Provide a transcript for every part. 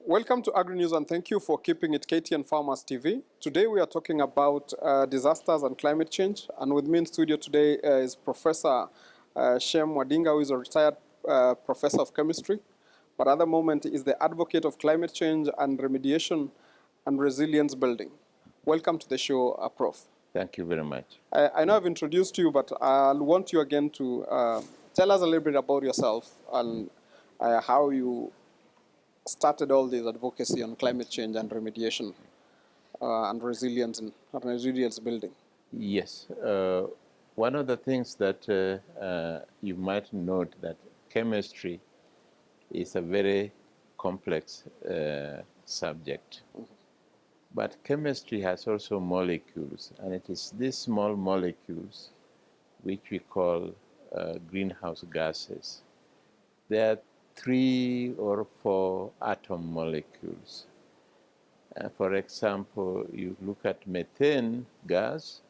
Welcome to Agri News and thank you for keeping it KTN Farmers TV. Today we are talking about disasters and climate change, and with me in studio today is Professor Shem Wadinga, who is a retired professor of chemistry, but at the moment is the advocate of climate change and remediation and resilience building. Welcome to the show, Prof. Thank you very much. I know I've introduced you, but I'll want you again to tell us a little bit about yourself and how you started all this advocacy on climate change and remediation and resilience building. Yes. One of the things that you might note that chemistry is a very complex subject. But chemistry has also molecules, and it is these small molecules which we call greenhouse gases. There are 3 or 4 atom molecules. For example, you look at methane gas,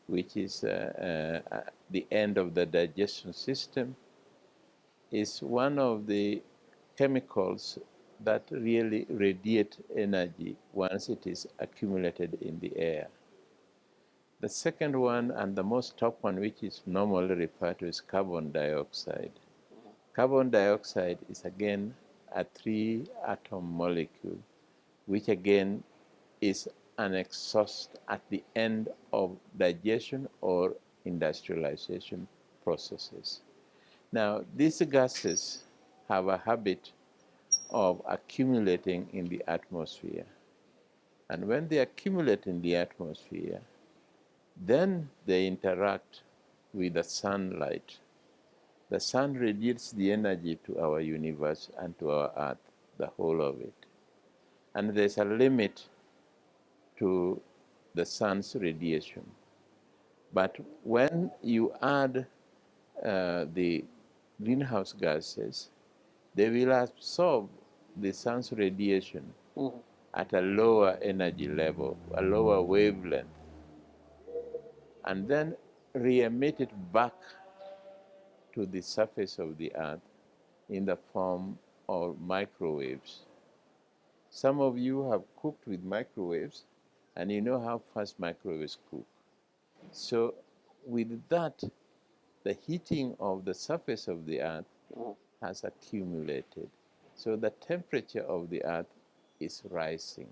which is the end of the digestion system, is one of the chemicals that really radiate energy once it is accumulated in the air. The second one, and the most top one, which is normally referred to as carbon dioxide. Carbon dioxide is again a 3 atom molecule, which again is an exhaust at the end of digestion or industrialization processes. Now, these gases have a habit of accumulating in the atmosphere. And when they accumulate in the atmosphere, then they interact with the sunlight. The sun radiates the energy to our universe and to our earth, the whole of it. And there's a limit to the sun's radiation. But when you add the greenhouse gases, they will absorb the sun's radiation at a lower energy level, a lower wavelength, and then re-emit it back to the surface of the earth in the form of microwaves. Some of you have cooked with microwaves, and you know how fast microwaves cook. So with that, the heating of the surface of the earth has accumulated. So the temperature of the earth is rising.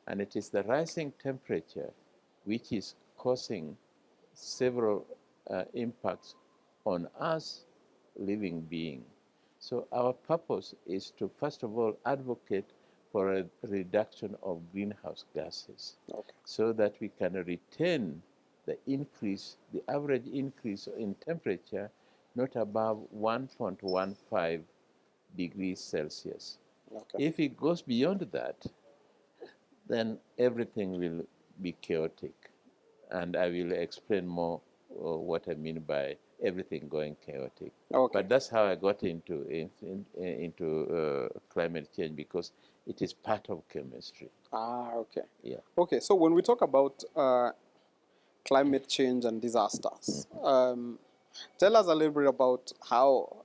And it is the rising temperature which is causing several impacts on us living beings. So our purpose is to, first of all, advocate for a reduction of greenhouse gases, so that we can retain the increase, the average increase in temperature, not above 1.15 degrees Celsius. If it goes beyond that, then everything will be chaotic. And I will explain more what I mean by everything going chaotic. But that's how I got into climate change, because it is part of chemistry. Okay. Yeah. Okay, so when we talk about climate change and disasters, tell us a little bit about how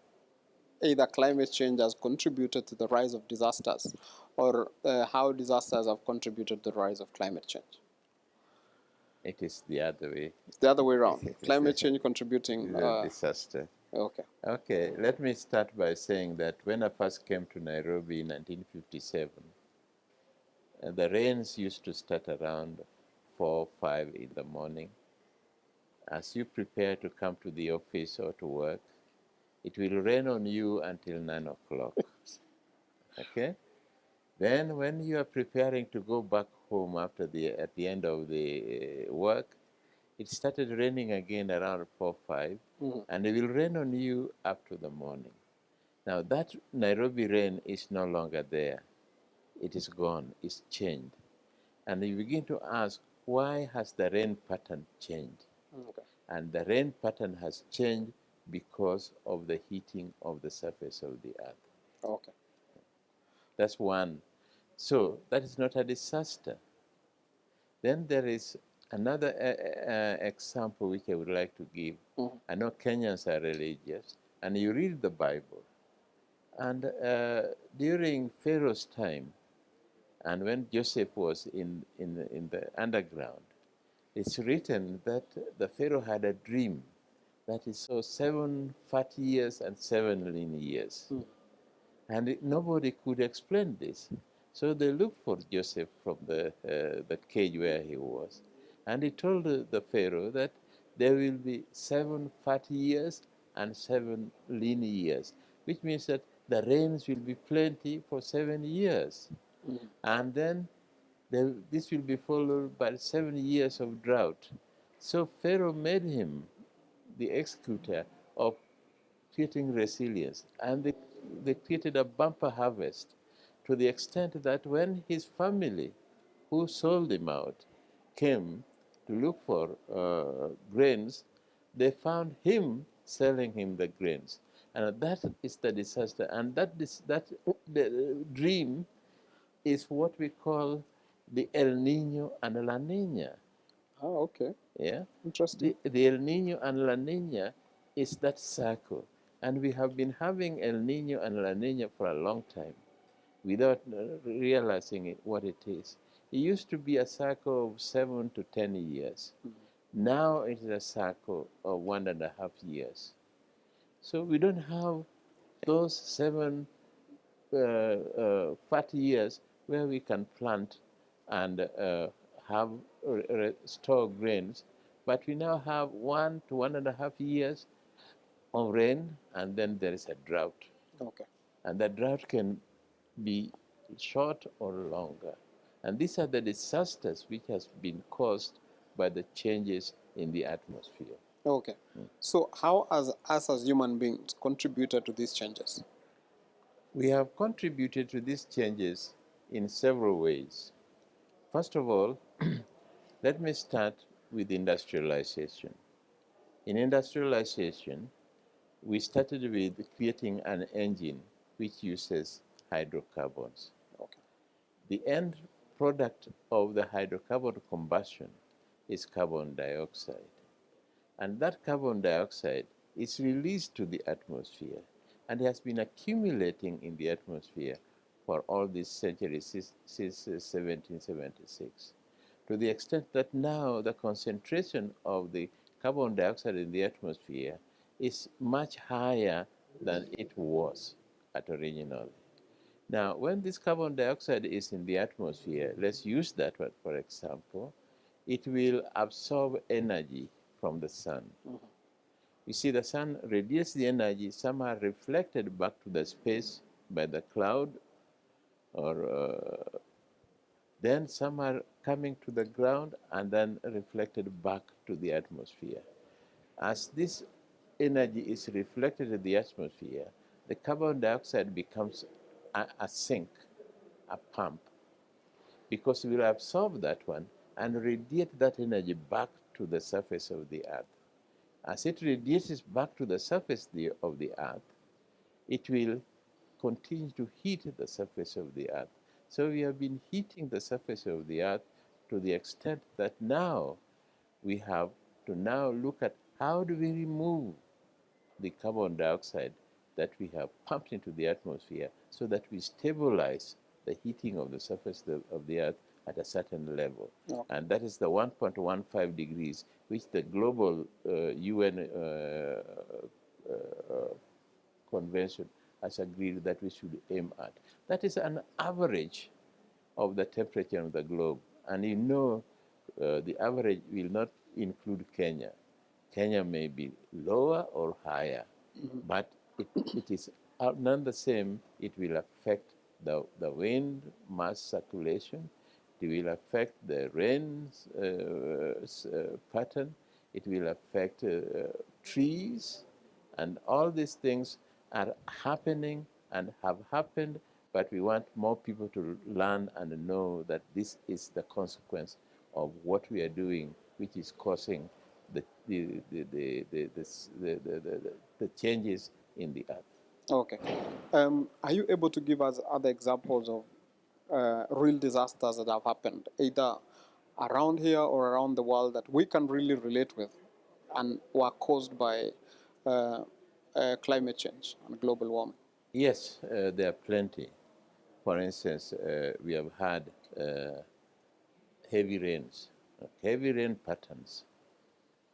either climate change has contributed to the rise of disasters, or how disasters have contributed to the rise of climate change. It is the other way. It's the other way around. Climate change contributing disaster. Okay. Okay, let me start by saying that when I first came to Nairobi in 1957, the rains used to start around 4 or 5 in the morning. As you prepare to come to the office or to work, it will rain on you until 9 o'clock. Okay? Then when you are preparing to go back home at the end of the work, it started raining again around 4 5, and it will rain on you up to the morning. Now that Nairobi rain is no longer there. It is gone, it's changed. And you begin to ask, why has the rain pattern changed? And the rain pattern has changed because of the heating of the surface of the earth. Okay. That's one. So that is not a disaster. Then there is another example which I would like to give. I know Kenyans are religious, and you read the Bible. And during Pharaoh's time, and when Joseph was in the underground, it's written that the Pharaoh had a dream that he saw 7 40 years and 7 lean years. And nobody could explain this. So they looked for Joseph from the cage where he was. And he told the Pharaoh that there will be 7 40 years and 7 lean years, which means that the rains will be plenty for 7 years. And then this will be followed by 7 years of drought. So Pharaoh made him the executor of creating resilience. And they created a bumper harvest to the extent that when his family, who sold him out, came to look for grains, they found him selling him the grains. And that is the disaster. And that the dream is what we call the El Nino and La Nina. Oh, okay. Yeah, Interesting. the El Nino and La Nina is that cycle, and we have been having El Nino and La Nina for a long time without realizing what it is. It used to be a cycle of 7 to 10 years. Now it is a cycle of 1.5 years. So we don't have those 40 years where we can plant and have store grains, but we now have 1 to 1.5 years of rain, and then there is a drought, Okay. and that drought can be short or longer. And these are the disasters which has been caused by the changes in the atmosphere. Okay. So how has us as human beings contributed to these changes? We have contributed to these changes in several ways. First of all, let me start with industrialization. In industrialization, we started with creating an engine which uses hydrocarbons. Okay. The end product of the hydrocarbon combustion is carbon dioxide. And that carbon dioxide is released to the atmosphere and has been accumulating in the atmosphere for all these centuries since 1776, to the extent that now the concentration of the carbon dioxide in the atmosphere is much higher than it was at originally. Now, when this carbon dioxide is in the atmosphere, let's use that one for example, it will absorb energy from the sun. You see, the sun radiates the energy, some are reflected back to the space by the cloud, or then some are coming to the ground and then reflected back to the atmosphere. As this energy is reflected in the atmosphere, the carbon dioxide becomes a sink, a pump, because we will absorb that one and radiate that energy back to the surface of the earth. As it radiates back to the surface of the earth, it will continue to heat the surface of the earth. So we have been heating the surface of the earth to the extent that now we have to now look at how do we remove the carbon dioxide that we have pumped into the atmosphere so that we stabilize the heating of the surface of the earth at a certain level. Okay. And that is the 1.15 degrees, which the global UN convention has agreed that we should aim at. That is an average of the temperature of the globe. And you know, the average will not include Kenya. Kenya may be lower or higher, but it is none the same. It will affect the wind mass circulation. It will affect the rain pattern. It will affect trees, and all these things are happening and have happened, but we want more people to learn and know that this is the consequence of what we are doing, which is causing the, the, the, the, the, the, the changes in the earth. Okay. Are you able to give us other examples of real disasters that have happened, either around here or around the world, that we can really relate with and were caused by climate change and global warming? Yes, there are plenty. For instance, we have had heavy rains, heavy rain patterns.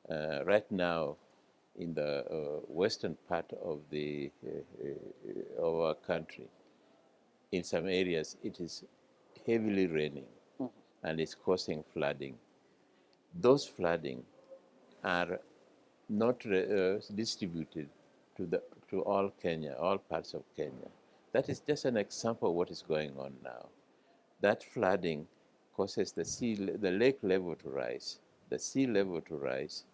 Right now, in the western part of of our country, in some areas, it is heavily raining and it's causing flooding. Those flooding are not distributed to all Kenya, all parts of Kenya. That is just an example of what is going on now. That flooding causes the lake level to rise, the sea level to rise,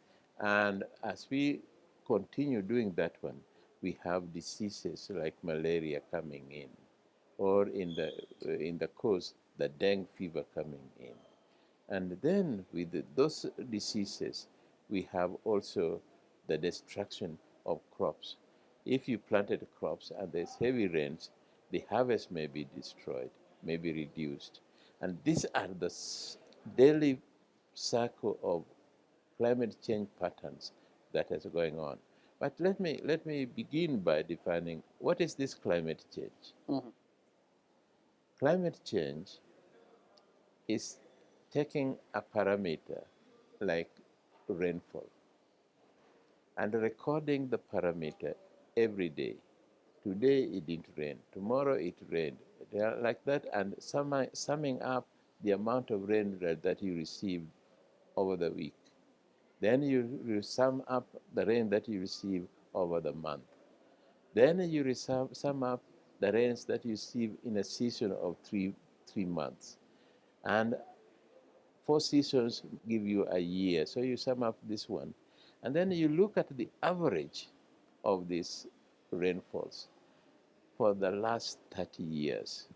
and as we continue doing that one, we have diseases like malaria coming in, or in the coast, the dengue fever coming in. And then with those diseases, we have also the destruction of crops. If you planted crops and there's heavy rains, the harvest may be destroyed, may be reduced. And these are the daily cycle of climate change patterns that is going on. But let me begin by defining what is this climate change. Mm-hmm. Climate change is taking a parameter like rainfall and recording the parameter every day. Today it didn't rain, tomorrow it rained, like that, and summing up the amount of rain that you received over the week. Then you sum up the rain that you receive over the month. Then you sum up the rains that you receive in a season of three months. And 4 seasons give you a year. So you sum up this one. And then you look at the average of these rainfalls for the last 30 years.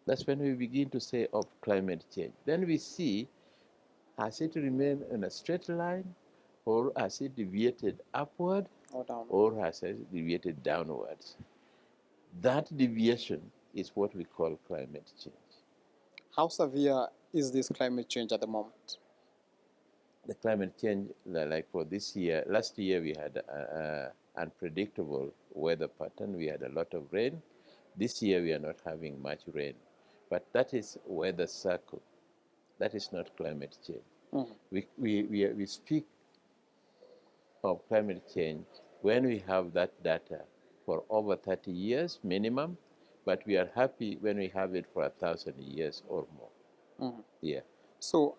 That's when we begin to say of climate change. Then we see, has it remained in a straight line, or has it deviated upward, Or down. or has it deviated downwards? That deviation is what we call climate change. How severe is this climate change at the moment? The climate change, like for this year, last year we had a unpredictable weather pattern. We had a lot of rain. This year we are not having much rain. But that is weather cycle. That is not climate change. Mm-hmm. We speak of climate change when we have that data for over 30 years minimum, but we are happy when we have it for 1,000 years or more. Mm-hmm. Yeah. So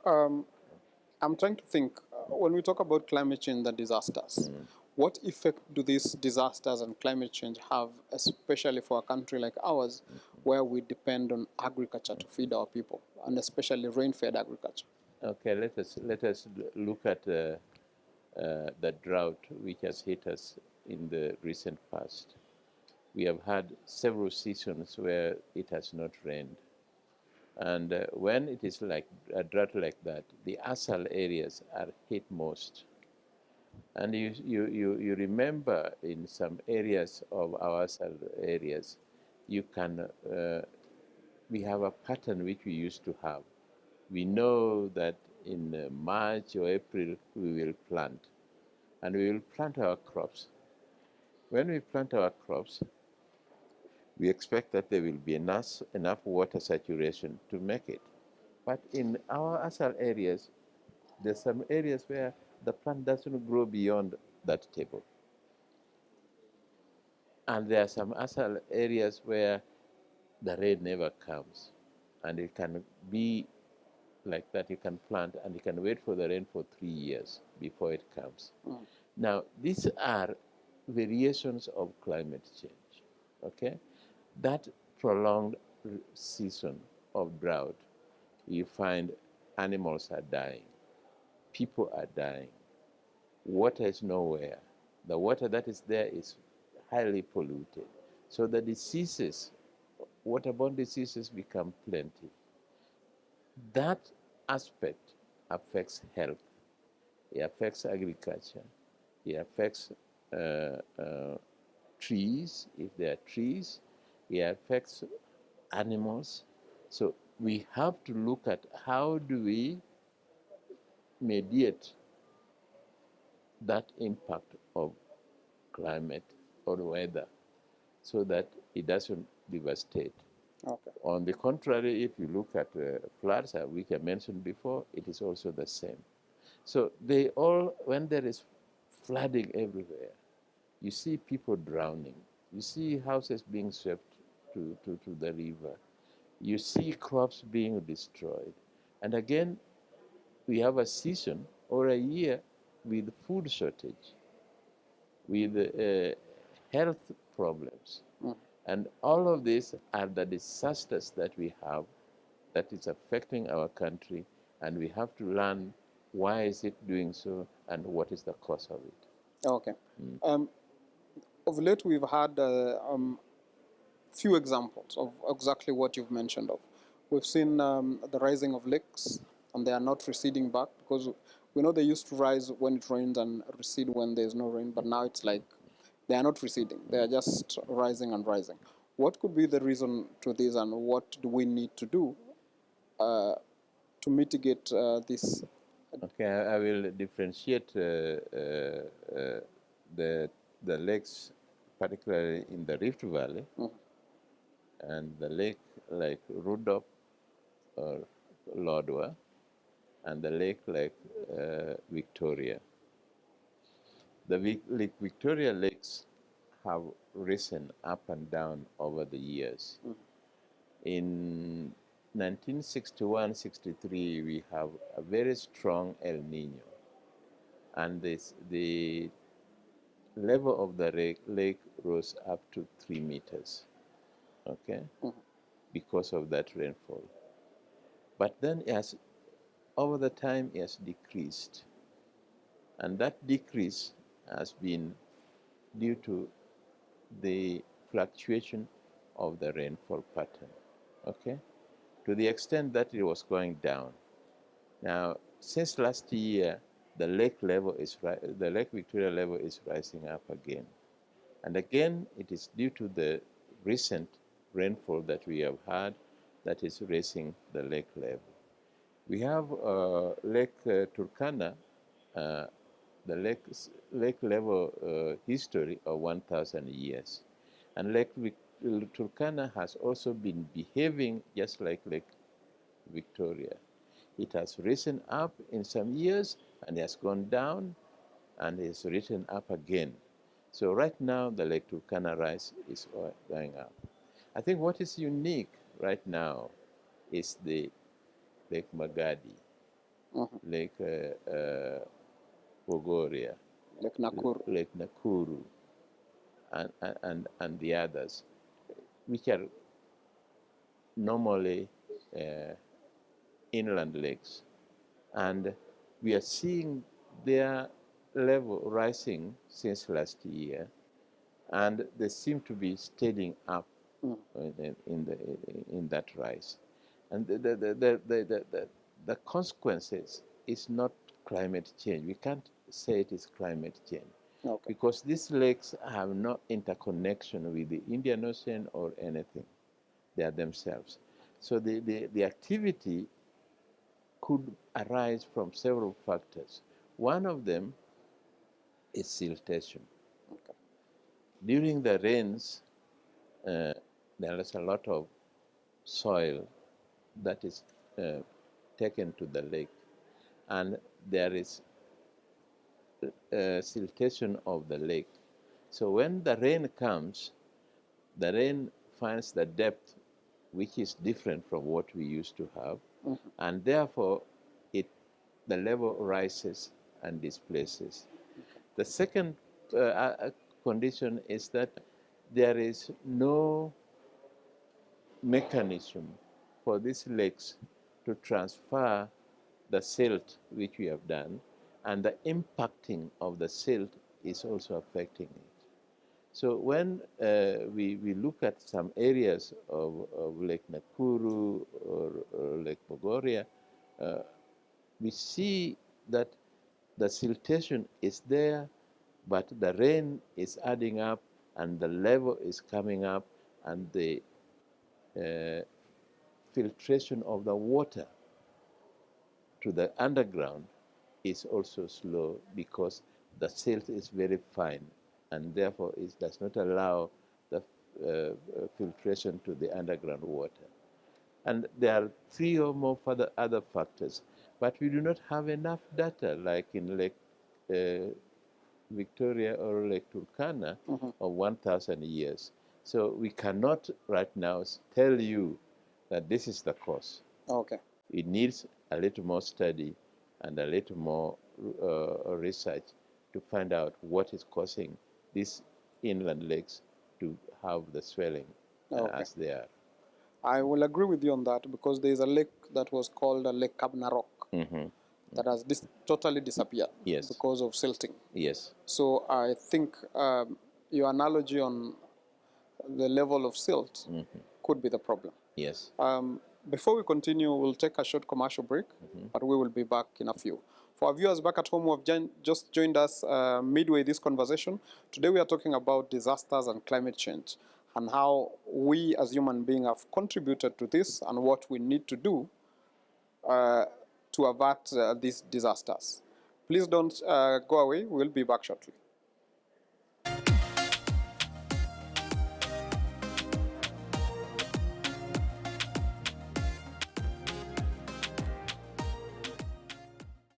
I'm trying to think when we talk about climate change and disasters, what effect do these disasters and climate change have, especially for a country like ours, where we depend on agriculture to feed our people, and especially rain-fed agriculture? Okay, let us look at the drought which has hit us in the recent past. We have had several seasons where it has not rained. And when it is like a drought like that, the ASAL areas are hit most. And you remember in some areas of our ASAL areas, you can, we have a pattern which we used to have. We know that in March or April we will plant, and we will plant our crops. When we plant our crops, we expect that there will be enough water saturation to make it. But in our ASAL areas, there's some areas where the plant doesn't grow beyond that table. And there are some ASAL areas where the rain never comes. And it can be like that. You can plant and you can wait for the rain for 3 years before it comes. Mm. Now, these are variations of climate change, okay? That prolonged season of drought, you find animals are dying, people are dying, water is nowhere. The water that is there is highly polluted. So the diseases, waterborne diseases become plenty. That aspect affects health, it affects agriculture, it affects uh, uh, trees, if there are trees, it affects animals. So we have to look at how do we mediate that impact of climate or weather. so that it doesn't devastate. Okay. On the contrary, if you look at floods, which I mentioned before, it is also the same. So they all, when there is flooding everywhere, you see people drowning. You see houses being swept to the river. You see crops being destroyed. And again, we have a season or a year with food shortage, with health problems. Mm. And all of these are the disasters that we have that is affecting our country, and we have to learn why is it doing so and what is the cause of it. Okay. Of late, we've had few examples of exactly what you've mentioned of. We've seen the rising of lakes, and they are not receding back, because we know they used to rise when it rains and recede when there's no rain, but now it's like they are not receding. They are just rising and rising. What could be the reason to this, and what do we need to do to mitigate this? Okay, I will differentiate the the lakes, particularly in the Rift Valley, and the lake like Rudolph or Lodwar, and the lake like Victoria. The Lake Victoria lakes have risen up and down over the years. In 1961-63, we have a very strong El Nino, and the level of the lake rose up to 3 meters, okay, because of that rainfall. But then as over the time, it has decreased, and that decrease has been due to the fluctuation of the rainfall pattern, okay, to the extent that it was going down. Now, since last year, the lake Victoria level is rising up again. And again, it is due to the recent rainfall that we have had that is raising the lake level. We have Lake Turkana, uh, the lake level history of 1,000 years. And Turkana has also been behaving just like Lake Victoria. It has risen up in some years and has gone down and is risen up again. So right now, the Lake Turkana rise is going up. I think what is unique right now is the Lake Magadi, Lake Bogoria, Like Nakuru. Lake Nakuru, and the others, which are normally uh, inland lakes. And we are seeing their level rising since last year, and they seem to be steadying up in that rise. And the consequences is not climate change. We can't say it is climate change. Okay. Because these lakes have no interconnection with the Indian Ocean or anything. They are themselves. So the activity could arise from several factors. One of them is siltation. Okay. During the rains, there is a lot of soil that is taken to the lake, and there is siltation of the lake. So when the rain comes, the rain finds the depth which is different from what we used to have, and therefore the level rises and displaces. The second condition is that there is no mechanism for these lakes to transfer the silt which we have done, and the impacting of the silt is also affecting it. So when we look at some areas of Lake Nakuru or Lake Bogoria, we see that the siltation is there, but the rain is adding up and the level is coming up, and the uh, filtration of the water to the underground is also slow because the silt is very fine, and therefore it does not allow the filtration to the underground water. And there are 3 or more further other factors. But we do not have enough data like in Lake Victoria or Lake Turkana of 1,000 years. So we cannot right now tell you that this is the cause. Okay. It needs a little more study and a little more research to find out what is causing these inland lakes to have the swelling Okay. as they are. I will agree with you on that because there is a lake that was called Lake Kabnarok that has totally disappeared Yes. because of silting. Yes. So I think your analogy on the level of silt could be the problem. Yes. Before we continue, we'll take a short commercial break, but we will be back in a few. For our viewers back at home who have just joined us midway this conversation, today we are talking about disasters and climate change and how we as human beings have contributed to this and what we need to do to avert these disasters. Please don't go away. We'll be back shortly.